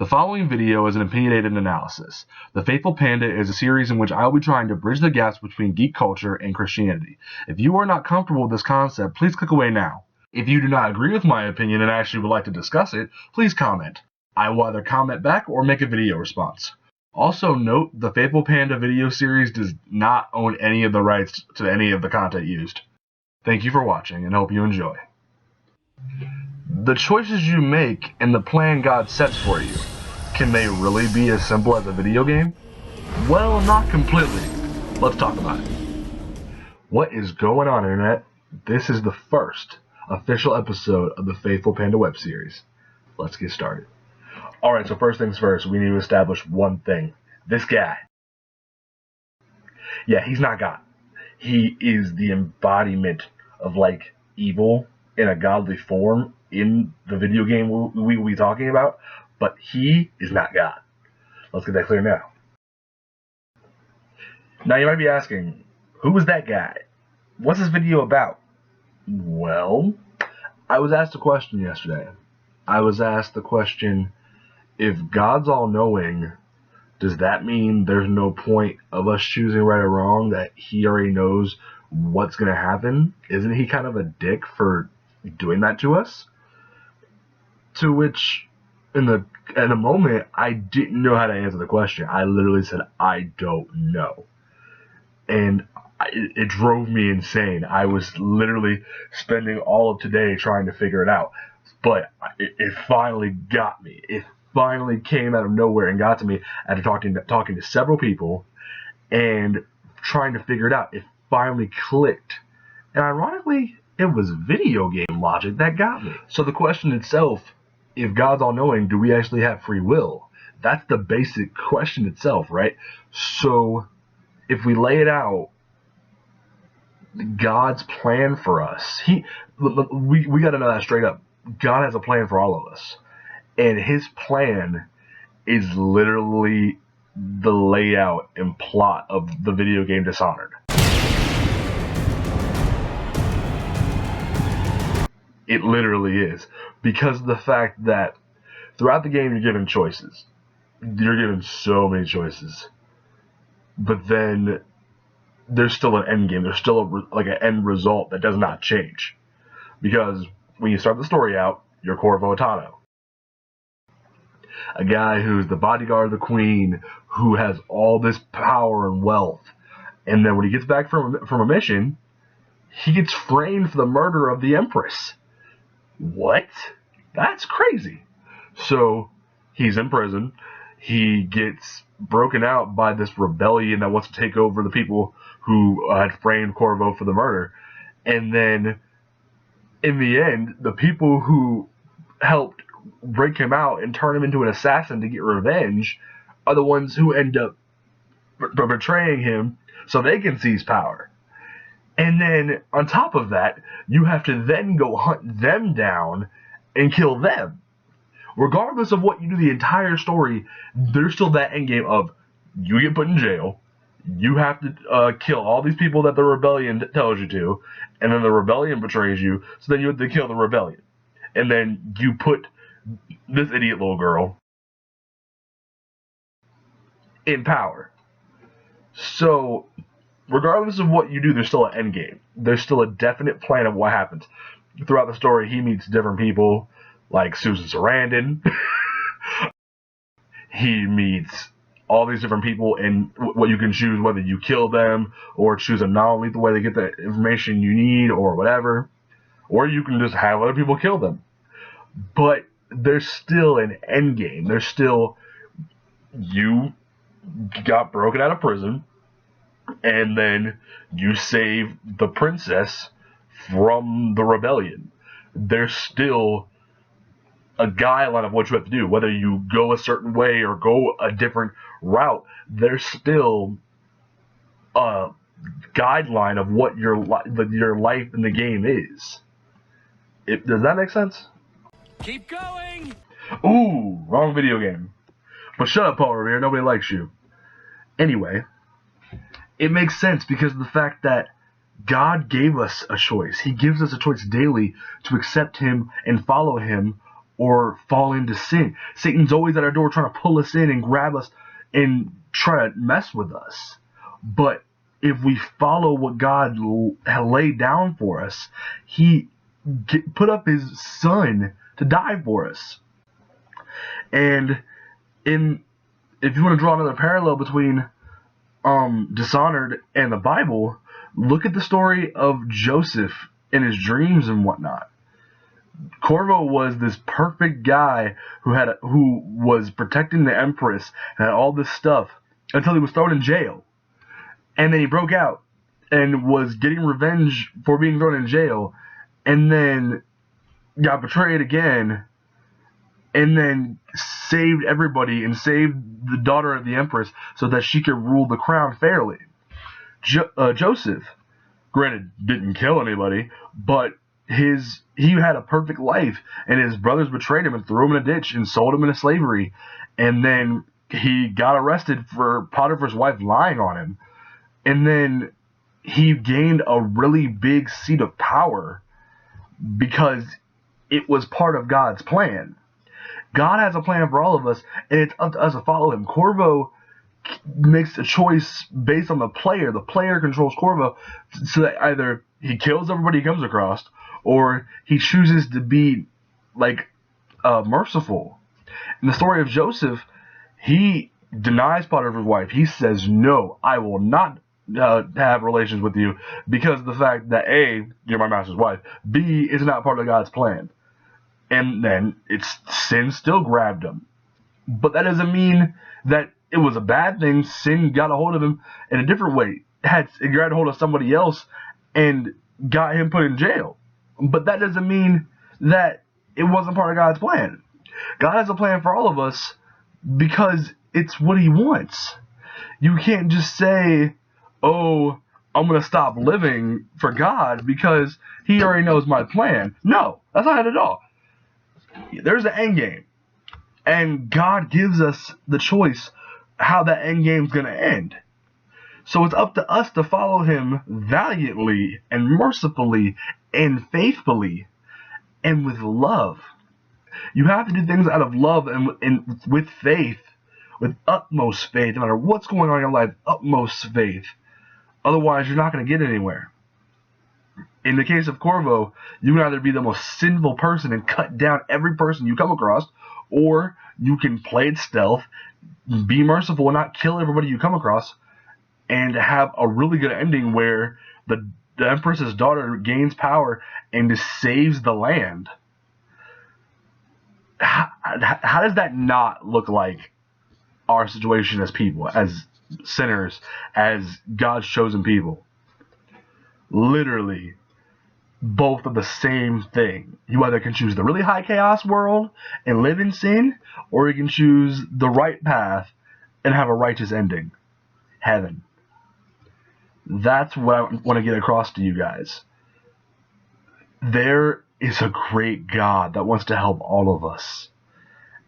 The following video is an opinionated analysis. The Faithful Panda is a series in which I will be trying to bridge the gaps between geek culture and Christianity. If you are not comfortable with this concept, please click away now. If you do not agree with my opinion and actually would like to discuss it, please comment. I will either comment back or make a video response. Also note, the Faithful Panda video series does not own any of the rights to any of the content used. Thank you for watching and hope you enjoy. The choices you make and the plan God sets for you, can they really be as simple as a video game? Well, not completely. Let's talk about it. What is going on, Internet? This is the first official episode of the Faithful Panda web series. Let's get started. Alright, so first things first, we need to establish one thing. This guy. Yeah, he's not God. He is the embodiment of, evil in a godly form in the video game we will be talking about, but he is not God. Let's get that clear now. Now you might be asking, who is that guy? What's this video about? Well, I was asked a question yesterday. I was asked the question, if God's all-knowing, does that mean there's no point of us choosing right or wrong, that he already knows what's going to happen? Isn't he kind of a dick for doing that to us? To which, in a moment, I didn't know how to answer the question. I literally said, I don't know. And it drove me insane. I was literally spending all of today trying to figure it out. But it finally got me. It finally came out of nowhere and got to me after talking to several people and trying to figure it out. It finally clicked. And ironically, it was video game logic that got me. So the question itself, if God's all-knowing, do we actually have free will? That's the basic question itself, right? So if we lay it out, God's plan for us, we got to know that straight up. God has a plan for all of us. And his plan is literally the layout and plot of the video game Dishonored. It literally is. Because of the fact that throughout the game you're given choices. You're given so many choices. But then there's still an end game. There's still an end result that does not change. Because when you start the story out, you're Corvo Atano. A guy who's the bodyguard of the queen, who has all this power and wealth. And then when he gets back from a mission, he gets framed for the murder of the Empress. What? That's crazy. So he's in prison. He gets broken out by this rebellion that wants to take over the people who had framed Corvo for the murder. And then in the end, the people who helped break him out and turn him into an assassin to get revenge are the ones who end up betraying him so they can seize power. And then, on top of that, you have to then go hunt them down and kill them. Regardless of what you do the entire story, there's still that endgame of, you get put in jail, you have to kill all these people that the rebellion tells you to, and then the rebellion betrays you, so then you have to kill the rebellion. And then you put this idiot little girl in power. So regardless of what you do, there's still an end game. There's still a definite plan of what happens. Throughout the story, he meets different people, like Susan Sarandon. He meets all these different people, and what you can choose, whether you kill them, or choose a non-lethal way to get the information you need, or whatever. Or you can just have other people kill them. But there's still an end game. There's still, you got broken out of prison, and then you save the princess from the rebellion. There's still a guideline of what you have to do. Whether you go a certain way or go a different route, there's still a guideline of what your life in the game is. Does that make sense? Keep going! Ooh, wrong video game. But shut up, Paul Revere. Nobody likes you. Anyway, it makes sense because of the fact that God gave us a choice. He gives us a choice daily to accept him and follow him, or fall into sin. Satan's always at our door trying to pull us in and grab us and try to mess with us. But if we follow what God had laid down for us, He put up His Son to die for us. And if you want to draw another parallel between Dishonored and the Bible, look at the story of Joseph and his dreams and whatnot. Corvo was this perfect guy who was protecting the Empress and had all this stuff until he was thrown in jail. And then he broke out and was getting revenge for being thrown in jail, and then got betrayed again, and then saved everybody and saved the daughter of the Empress so that she could rule the crown fairly. Joseph, granted, didn't kill anybody, but he had a perfect life, and his brothers betrayed him and threw him in a ditch and sold him into slavery, and then he got arrested for Potiphar's wife lying on him, and then he gained a really big seat of power because it was part of God's plan. God has a plan for all of us, and it's up to us to follow Him. Corvo makes a choice based on the player. The player controls Corvo, so that either he kills everybody he comes across, or he chooses to be merciful. In the story of Joseph, he denies Potiphar's wife. He says, "No, I will not have relations with you because of the fact that A, you're my master's wife, B, is not part of God's plan." And then sin still grabbed him. But that doesn't mean that it was a bad thing. Sin got a hold of him in a different way. It got a hold of somebody else and got him put in jail. But that doesn't mean that it wasn't part of God's plan. God has a plan for all of us because it's what He wants. You can't just say, "Oh, I'm going to stop living for God because He already knows my plan." No, that's not it at all. There's an end game, and God gives us the choice how that end game is going to end. So it's up to us to follow Him valiantly and mercifully and faithfully and with love. You have to do things out of love and with faith, with utmost faith, no matter what's going on in your life, utmost faith. Otherwise, you're not going to get anywhere. In the case of Corvo, you can either be the most sinful person and cut down every person you come across, or you can play it stealth, be merciful, and not kill everybody you come across, and have a really good ending where the Empress's daughter gains power and just saves the land. How does that not look like our situation as people, as sinners, as God's chosen people? Literally, both of the same thing. You either can choose the really high chaos world and live in sin, or you can choose the right path and have a righteous ending. Heaven. That's what I want to get across to you guys. There is a great God that wants to help all of us,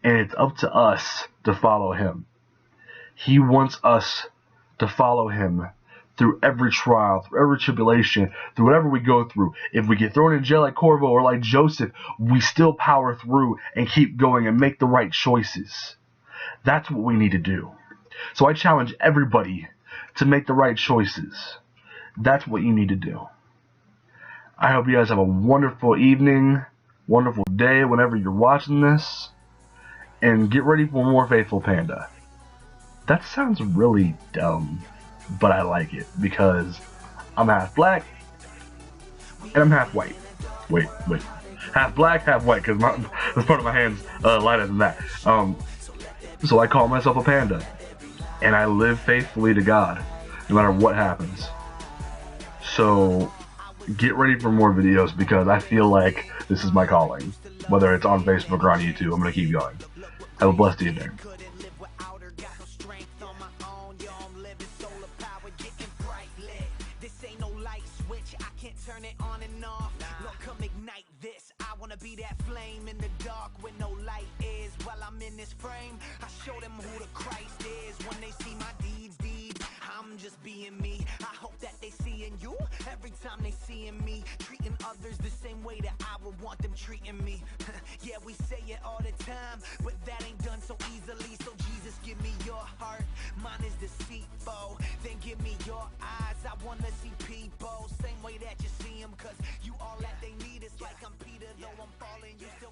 and it's up to us to follow Him. He wants us to follow Him through every trial, through every tribulation, through whatever we go through. If we get thrown in jail like Corvo or like Joseph, we still power through and keep going and make the right choices. That's what we need to do. So I challenge everybody to make the right choices. That's what you need to do. I hope you guys have a wonderful evening, wonderful day whenever you're watching this, and get ready for more Faithful Panda. That sounds really dumb, but I like it because I'm half black and I'm half white. Wait. Half black, half white, because this part of my hand's lighter than that. So I call myself a panda, and I live faithfully to God, no matter what happens. So get ready for more videos because I feel like this is my calling. Whether it's on Facebook or on YouTube, I'm going to keep going. Have a blessed evening. Turn it on and off. Lord, come ignite this. I wanna be that flame in the dark when no light is. While I'm in this frame, I show them who the Christ is. When they see my deeds, I'm just being me. I hope that they see in you every every time they seeing me, treating others the same way that I would want them treating me. Yeah, we say it all the time, but that ain't done so easily. So Jesus, give me your heart, mine is deceitful. Then give me your eyes, I wanna see people same way that you see them, cause you all that they need. It's like I'm Peter, though I'm falling, you still